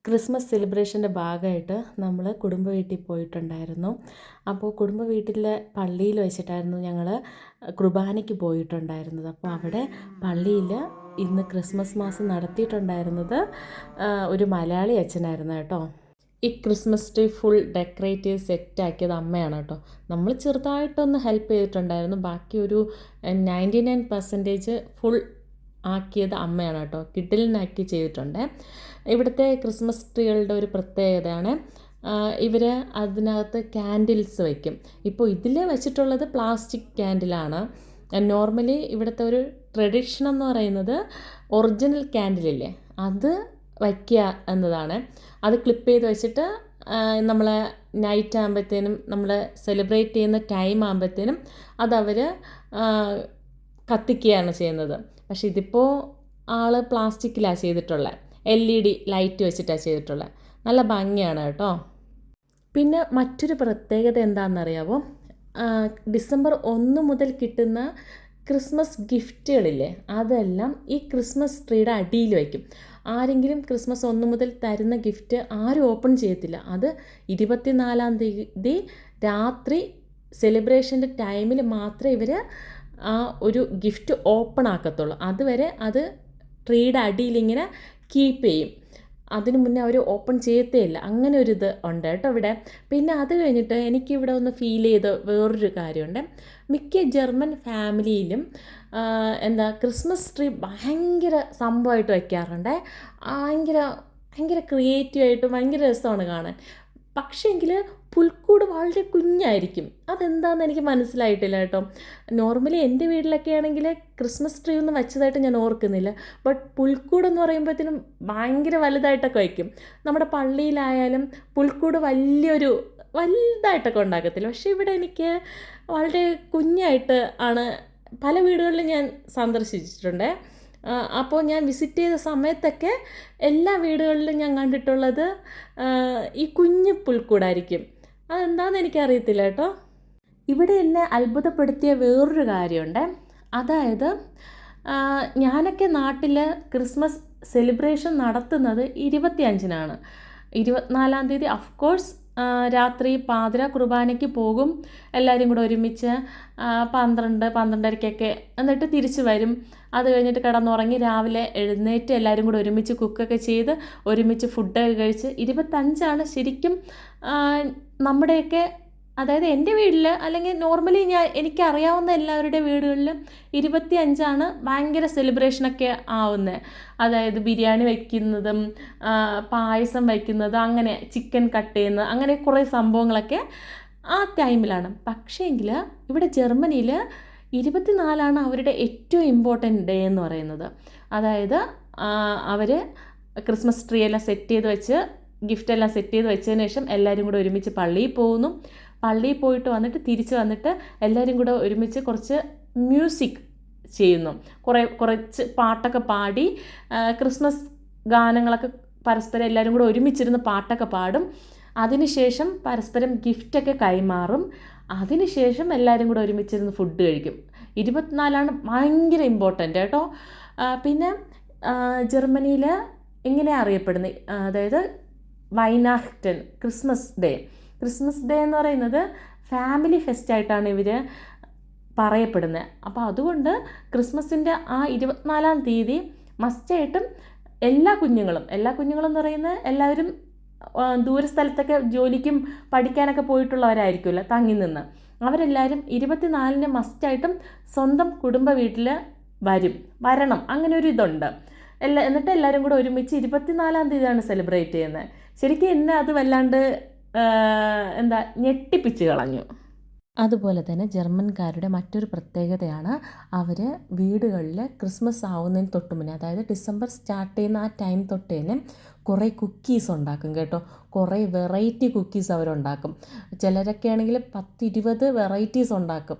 Christmas സെലിബ്രേഷൻ്റെ ഭാഗമായിട്ട് നമ്മൾ കുടുംബ വീട്ടിൽ പോയിട്ടുണ്ടായിരുന്നു. അപ്പോൾ കുടുംബ വീട്ടിലെ പള്ളിയിൽ വെച്ചിട്ടായിരുന്നു ഞങ്ങൾ കുർബാനയ്ക്ക് പോയിട്ടുണ്ടായിരുന്നത്. അപ്പോൾ അവിടെ പള്ളിയിൽ ഇന്ന് ക്രിസ്മസ് മാസം നടത്തിയിട്ടുണ്ടായിരുന്നത് ഒരു മലയാളി അച്ഛനായിരുന്നു കേട്ടോ. ഈ ക്രിസ്മസ് ട്രീ ഫുൾ ഡെക്കറേറ്റ് ചെയ്ത് സെറ്റാക്കിയത് അമ്മയാണ് കേട്ടോ. നമ്മൾ ചെറുതായിട്ടൊന്ന് ഹെൽപ്പ് ചെയ്തിട്ടുണ്ടായിരുന്നു. ബാക്കി ഒരു 99% ഫുൾ ആക്കിയത് അമ്മയാണ് കേട്ടോ. കിഡിലിനാക്കി ചെയ്തിട്ടുണ്ട്. ഇവിടുത്തെ ക്രിസ്മസ് ട്രീകളുടെ ഒരു പ്രത്യേകതയാണ് ഇവർ അതിനകത്ത് ക്യാൻഡിൽസ് വയ്ക്കും. ഇപ്പോൾ ഇതിൽ വെച്ചിട്ടുള്ളത് പ്ലാസ്റ്റിക് ക്യാൻഡിലാണ്. നോർമലി ഇവിടുത്തെ ഒരു ട്രഡീഷൻ എന്ന് പറയുന്നത് ഒറിജിനൽ ക്യാൻഡിലില്ലേ അത് വയ്ക്കുക എന്നതാണ്. അത് ക്ലിപ്പ് ചെയ്ത് വെച്ചിട്ട് നമ്മൾ നൈറ്റ് ആകുമ്പോഴത്തേനും നമ്മൾ സെലിബ്രേറ്റ് ചെയ്യുന്ന ടൈം ആകുമ്പോഴത്തേനും അതവർ കത്തിക്കുകയാണ് ചെയ്യുന്നത്. പക്ഷെ ഇതിപ്പോൾ ആൾ പ്ലാസ്റ്റിക്കിലാണ് ചെയ്തിട്ടുള്ളത്. LED ലൈറ്റ് വെച്ചിട്ടാണ് ചെയ്തിട്ടുള്ളത്. നല്ല ഭംഗിയാണ് കേട്ടോ. പിന്നെ മറ്റൊരു പ്രത്യേകത എന്താണെന്നറിയാമോ? ഡിസംബർ 1 മുതൽ കിട്ടുന്ന ക്രിസ്മസ് ഗിഫ്റ്റുകളില്ലേ അതെല്ലാം ഈ ക്രിസ്മസ് ട്രീയുടെ അടിയിൽ വയ്ക്കും. ആരെങ്കിലും ക്രിസ്മസ് 1 മുതൽ തരുന്ന ഗിഫ്റ്റ് ആരും ഓപ്പൺ ചെയ്യത്തില്ല. അത് 24-ാം തീയതി രാത്രി സെലിബ്രേഷൻ്റെ ടൈമിൽ മാത്രമേ ഇവർ ആ ഒരു ഗിഫ്റ്റ് ഓപ്പൺ ആക്കത്തുള്ളൂ. അതുവരെ അത് ട്രീയുടെ അടിയിലിങ്ങനെ കീപ്പ് ചെയ്യും. അതിനു മുന്നേ അവർ ഓപ്പൺ ചെയ്യത്തേ ഇല്ല. അങ്ങനെ ഒരു ഇത് ഉണ്ട് കേട്ടോ ഇവിടെ. പിന്നെ അത് കഴിഞ്ഞിട്ട് എനിക്കിവിടെ ഒന്ന് ഫീൽ ചെയ്ത വേറൊരു കാര്യമുണ്ട്. മിക്ക ജർമ്മൻ ഫാമിലിയിലും ക്രിസ്മസ് ട്രീ ഭയങ്കര സംഭവമായിട്ട് വയ്ക്കാറുണ്ട്. ഭയങ്കര ക്രിയേറ്റീവായിട്ട് ഭയങ്കര രസമാണ് കാണാൻ. പക്ഷേങ്കിൽ പുൽക്കൂട് വളരെ കുഞ്ഞായിരിക്കും. അതെന്താണെന്ന് എനിക്ക് മനസ്സിലായിട്ടില്ല കേട്ടോ. നോർമലി എൻ്റെ വീട്ടിലൊക്കെ ആണെങ്കിൽ ക്രിസ്മസ് ട്രീ ഒന്നും വെച്ചതായിട്ട് ഞാൻ ഓർക്കുന്നില്ല. ബട്ട് പുൽക്കൂടെന്ന് പറയുമ്പോഴത്തേനും ഭയങ്കര വലുതായിട്ടൊക്കെ വയ്ക്കും. നമ്മുടെ പള്ളിയിലായാലും പുൽക്കൂട് വലുതായിട്ടൊക്കെ ഉണ്ടാക്കത്തില്ല. പക്ഷേ ഇവിടെ എനിക്ക് വളരെ കുഞ്ഞായിട്ട് ആണ് പല വീടുകളിലും ഞാൻ സന്ദർശിച്ചിട്ടുണ്ട്. അപ്പോൾ ഞാൻ വിസിറ്റ് ചെയ്ത സമയത്തൊക്കെ എല്ലാ വീടുകളിലും ഞാൻ കണ്ടിട്ടുള്ളത് ഈ കുഞ്ഞു പുൽക്കൂടായിരിക്കും. അതെന്താണെന്ന് എനിക്കറിയത്തില്ല കേട്ടോ. ഇവിടെ എന്നെ അത്ഭുതപ്പെടുത്തിയ വേറൊരു കാര്യമുണ്ട്. അതായത് ഞാനൊക്കെ നാട്ടിൽ ക്രിസ്മസ് സെലിബ്രേഷൻ നടത്തുന്നത് 25-നാണ്. 24-ാം തീയതി അഫ്കോഴ്സ് രാത്രി പാതിര കുർബാനയ്ക്ക് പോകും. എല്ലാവരും കൂടെ ഒരുമിച്ച് 12-12:30-ക്കൊക്കെ എന്നിട്ട് തിരിച്ചു വരും. അത് കഴിഞ്ഞിട്ട് കിടന്നുറങ്ങി രാവിലെ എഴുന്നേറ്റ് എല്ലാവരും കൂടെ ഒരുമിച്ച് കുക്കൊക്കെ ചെയ്ത് ഒരുമിച്ച് ഫുഡൊക്കെ കഴിച്ച് 25-ആണ് ശരിക്കും നമ്മുടെയൊക്കെ, അതായത് എൻ്റെ വീട്ടിൽ അല്ലെങ്കിൽ നോർമലി എനിക്കറിയാവുന്ന എല്ലാവരുടെ വീടുകളിൽ 25-ആണ് ഭയങ്കര സെലിബ്രേഷനൊക്കെ ആവുന്നത്. അതായത് ബിരിയാണി വയ്ക്കുന്നതും പായസം വയ്ക്കുന്നതും അങ്ങനെ ചിക്കൻ കട്ട് ചെയ്യുന്നത് അങ്ങനെ കുറേ സംഭവങ്ങളൊക്കെ ആ ടൈമിലാണ്. പക്ഷേങ്കിൽ ഇവിടെ ജർമ്മനിയിൽ 24-ആണ് അവരുടെ ഏറ്റവും ഇമ്പോർട്ടൻ്റ് ഡേ എന്ന് പറയുന്നത്. അതായത് അവർ ക്രിസ്മസ് ട്രീ എല്ലാം സെറ്റ് ചെയ്ത് വെച്ച് ഗിഫ്റ്റെല്ലാം സെറ്റ് ചെയ്ത് വെച്ചതിന് ശേഷം എല്ലാവരും കൂടെ ഒരുമിച്ച് പള്ളിയിൽ പോകുന്നു. പള്ളിയിൽ പോയിട്ട് വന്നിട്ട് തിരിച്ച് വന്നിട്ട് എല്ലാവരും കൂടെ ഒരുമിച്ച് കുറച്ച് മ്യൂസിക് ചെയ്യുന്നു. കുറച്ച് പാട്ടൊക്കെ പാടി ക്രിസ്മസ് ഗാനങ്ങളൊക്കെ പരസ്പരം എല്ലാവരും കൂടെ ഒരുമിച്ചിരുന്ന് പാട്ടൊക്കെ പാടും. അതിനുശേഷം പരസ്പരം ഗിഫ്റ്റൊക്കെ കൈമാറും. അതിനുശേഷം എല്ലാവരും കൂടെ ഒരുമിച്ചിരുന്ന് ഫുഡ് കഴിക്കും. 24-ആണ് ഭയങ്കര ഇമ്പോർട്ടൻ്റ് കേട്ടോ. പിന്നെ ജർമ്മനിയിൽ ഇങ്ങനെ അറിയപ്പെടുന്നത്, അതായത് വൈനാഹ്റ്റൻ ക്രിസ്മസ് ഡേ എന്ന് പറയുന്നത് ഫാമിലി ഫെസ്റ്റായിട്ടാണ് ഇവർ പറയപ്പെടുന്നത്. അപ്പോൾ അതുകൊണ്ട് ക്രിസ്മസിൻ്റെ ആ 24-ാം തീയതി മസ്റ്റായിട്ടും എല്ലാ കുഞ്ഞുങ്ങളും എന്ന് പറയുന്നത് എല്ലാവരും ദൂരസ്ഥലത്തൊക്കെ ജോലിക്കും പഠിക്കാനൊക്കെ പോയിട്ടുള്ളവരായിരിക്കുമല്ലോ തങ്ങി നിന്ന്, അവരെല്ലാവരും 24-ന് മസ്റ്റായിട്ടും സ്വന്തം കുടുംബ വീട്ടിൽ വരണം. അങ്ങനെ ഒരു ഇതുണ്ട്. എന്നിട്ട് എല്ലാവരും കൂടെ ഒരുമിച്ച് 24-ാം തീയതിയാണ് സെലിബ്രേറ്റ് ചെയ്യുന്നത്. ശരിക്കും എന്നെ അത് വല്ലാണ്ട് ഞെട്ടിപ്പിച്ച് കളഞ്ഞു. അതുപോലെ തന്നെ ജർമ്മൻകാരുടെ മറ്റൊരു പ്രത്യേകതയാണ് അവർ വീടുകളിൽ ക്രിസ്മസ് ആവുന്നതിന് തൊട്ട് മുന്നേ, അതായത് ഡിസംബർ സ്റ്റാർട്ട് ചെയ്യുന്ന ആ ടൈം തൊട്ട് തന്നെ കുറേ കുക്കീസ് ഉണ്ടാക്കും കേട്ടോ. കുറേ വെറൈറ്റി കുക്കീസ് അവരുണ്ടാക്കും. ചിലരൊക്കെ ആണെങ്കിൽ 10-20 വെറൈറ്റീസ് ഉണ്ടാക്കും.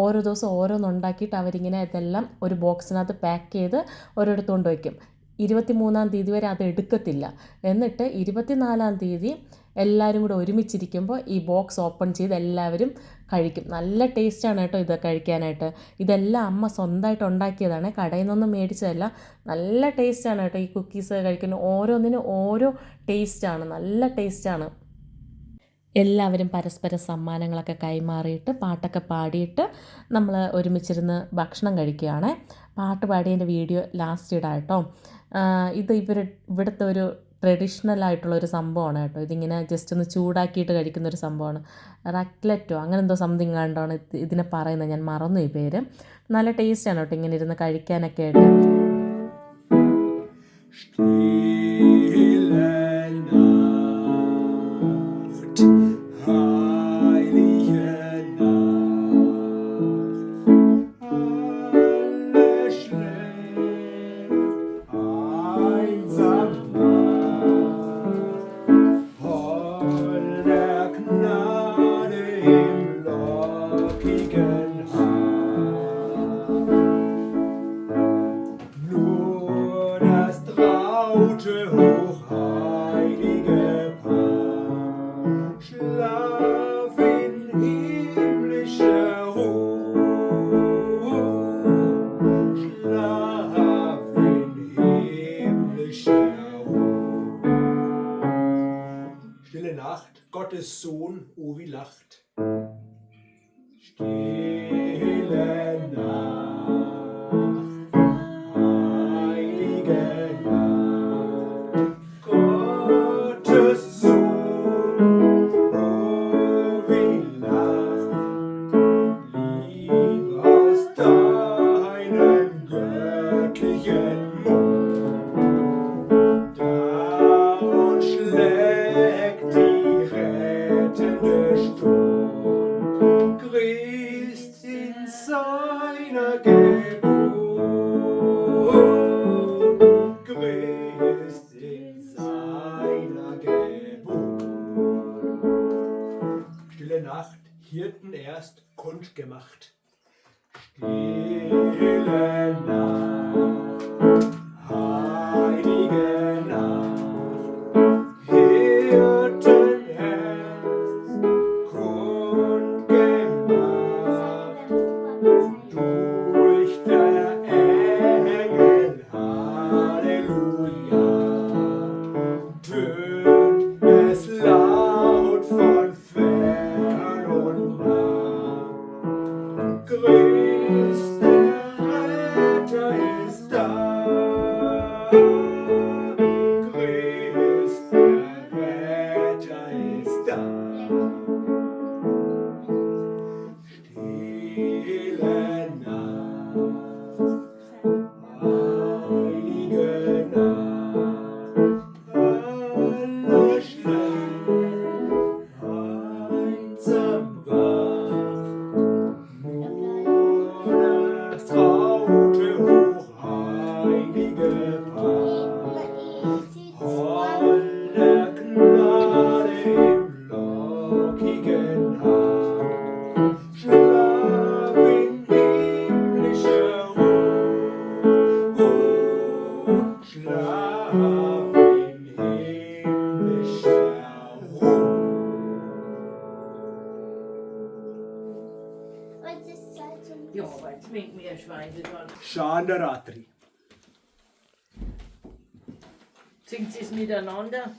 ഓരോ ദിവസം ഓരോന്നുണ്ടാക്കിയിട്ട് അവരിങ്ങനെ ഇതെല്ലാം ഒരു ബോക്സിനകത്ത് പാക്ക് ചെയ്ത് ഒരിടത്ത് കൊണ്ട് വയ്ക്കും. 23-ാം തീയതി വരെ അത് എടുക്കത്തില്ല. എന്നിട്ട് 24-ാം തീയതി എല്ലാവരും കൂടെ ഒരുമിച്ചിരിക്കുമ്പോൾ ഈ ബോക്സ് ഓപ്പൺ ചെയ്ത് എല്ലാവരും കഴിക്കും. നല്ല ടേസ്റ്റാണ് കേട്ടോ ഇത് കഴിക്കാനായിട്ട്. ഇതെല്ലാം അമ്മ സ്വന്തമായിട്ട് ഉണ്ടാക്കിയതാണ്, കടയിൽ നിന്നൊന്നും മേടിച്ചതല്ല. നല്ല ടേസ്റ്റാണ് കേട്ടോ ഈ കുക്കീസ് കഴിക്കുന്ന. ഓരോന്നിനും ഓരോ ടേസ്റ്റാണ്, നല്ല ടേസ്റ്റാണ്. എല്ലാവരും പരസ്പരം സമ്മാനങ്ങളൊക്കെ കൈമാറിയിട്ട് പാട്ടൊക്കെ പാടിയിട്ട് നമ്മൾ ഒരുമിച്ചിരുന്ന് ഭക്ഷണം കഴിക്കുകയാണ്. പാട്ട് പാടിയതിൻ്റെ വീഡിയോ ലാസ്റ്റ് ഇടാം കേട്ടോ. ഇത് ഇവിടുത്തെ ഒരു ട്രഡീഷണൽ ആയിട്ടുള്ളൊരു സംഭവമാണ് കേട്ടോ. ഇതിങ്ങനെ ജസ്റ്റ് ഒന്ന് ചൂടാക്കിയിട്ട് കഴിക്കുന്നൊരു സംഭവമാണ്. റക്ലറ്റോ അങ്ങനെ എന്തോ സംതിങ് കണ്ടാണ് ഇതിനെ പറയുന്നത്, ഞാൻ മറന്നു ഈ പേര്. നല്ല ടേസ്റ്റാണ് കേട്ടോ ഇങ്ങനെ ഇരുന്ന് കഴിക്കാനൊക്കെ ആയിട്ട്. Gottes Sohn, oh wie lacht. Stille Nacht, heilige Nacht. Gottes Sohn, oh wie lacht. Lieb aus deinem göttlichen Mund. Da und schlägt die rettende Stund, Christ in seiner Geburt, Christ in seiner Geburt. Stille Nacht, Hirten erst kundgemacht. Stille Nacht, heilige Nacht. Christ, der Retter ist da. Christ, der Retter ist da. Stille Nacht, heilige Nacht, alle schläft, einsam wacht. Traute hochheilige Paar, voller Gnade im lockigen Haar, schlaf in himmlischer Ruhe, schlaf in himmlischer Ruhe. Ja, weil es mit mir Schweine dran. Shandaratri. Singt sie es miteinander?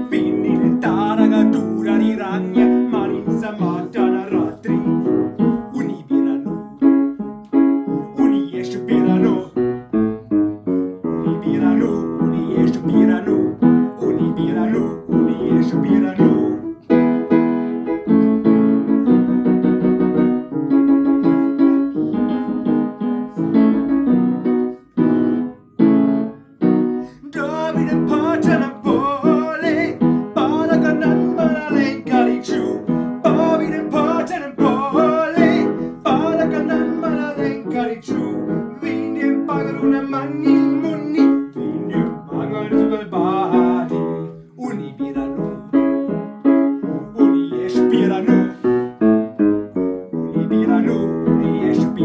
Finni le taraga dura di ragna, ma in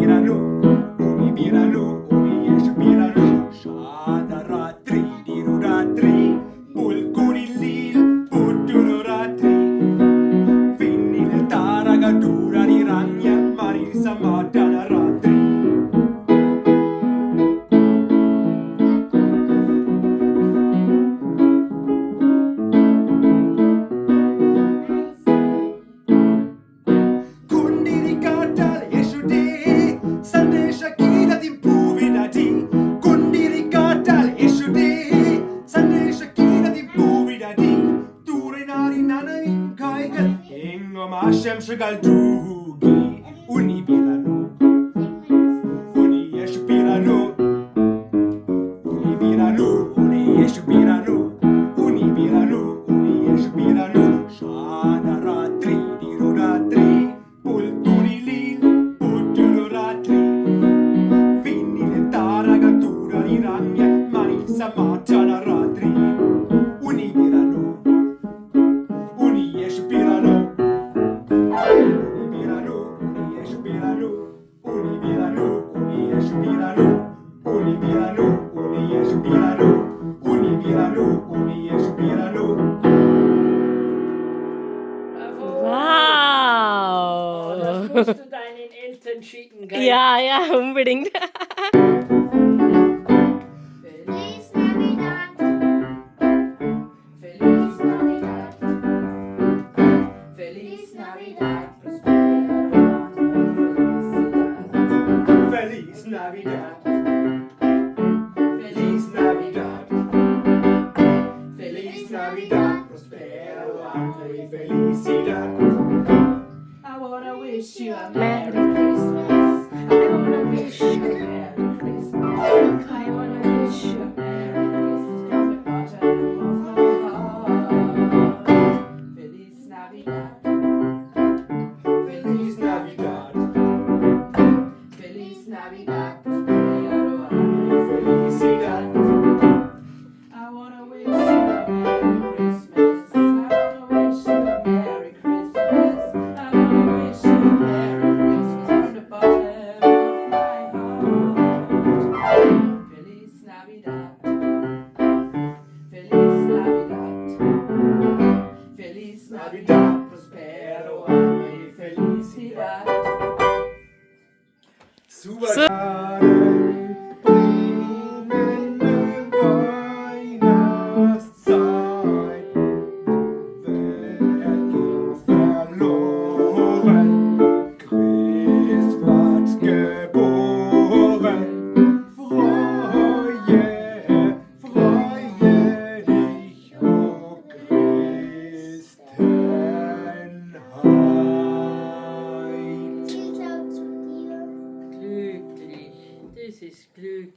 Unibiranu, Unibiranu, Unieshbiranu, Shadaratri, Diruratri, Pulkurilil, Putururatri, Vinnil Taragadura di Ragna, Marisa Matana Ratri. Kundirikata Yeshude, Sunday Shakira Timpuvidati, Kundirikata Yeshude, Sunday Shakira Timpuvidati, Turinari Nananim Kaigal, Ingom Hashem Shagal Dugi, Unibiranu, Unieshbiranu, Unibiranu, Unieshbiranu, Unibiranu, Unieshbiranu, Shadaratri, Diruratri, Pulturilil, Putururatri, Vinnil Taragatura di Ragna, Marisa Matana Ratri, Unibiranu, Unieshbiranu, Unibiranu, Unieshbiranu, Unibiranu, Unieshbiranu, Unibiranu, Unieshbiranu, Unibiranu, Unieshbiranu. Bravo. Wow! Das musst du deinen Eltern schicken, gell? Ja, ja, unbedingt. Feliz Navidad. Feliz Navidad. Feliz Navidad. Feliz Navidad, Feliz Feliz Navidad, Feliz Feliz Navidad, prospero año y felicidad. I wanna wish you a Merry Merry Christmas. I wanna wish you a Merry Christmas. I wanna wish you a Merry Christmas from the bottom of my heart. Feliz Navidad. Feliz Navidad, Feliz Navidad. Prospero año y felicidad. I wanna wish you a Merry Christmas. I wanna wish you a Merry Christmas. I wanna wish you a Merry Christmas from the bottom of my heart. Feliz Navidad. Feliz Navidad. Feliz Navidad. Prospero año y felicidad. Super. Bringen Weihnachtszeit, wer ging verloren? Christ ward geboren. Freue dich, o Christenheit. Glücklich, das ist glücklich.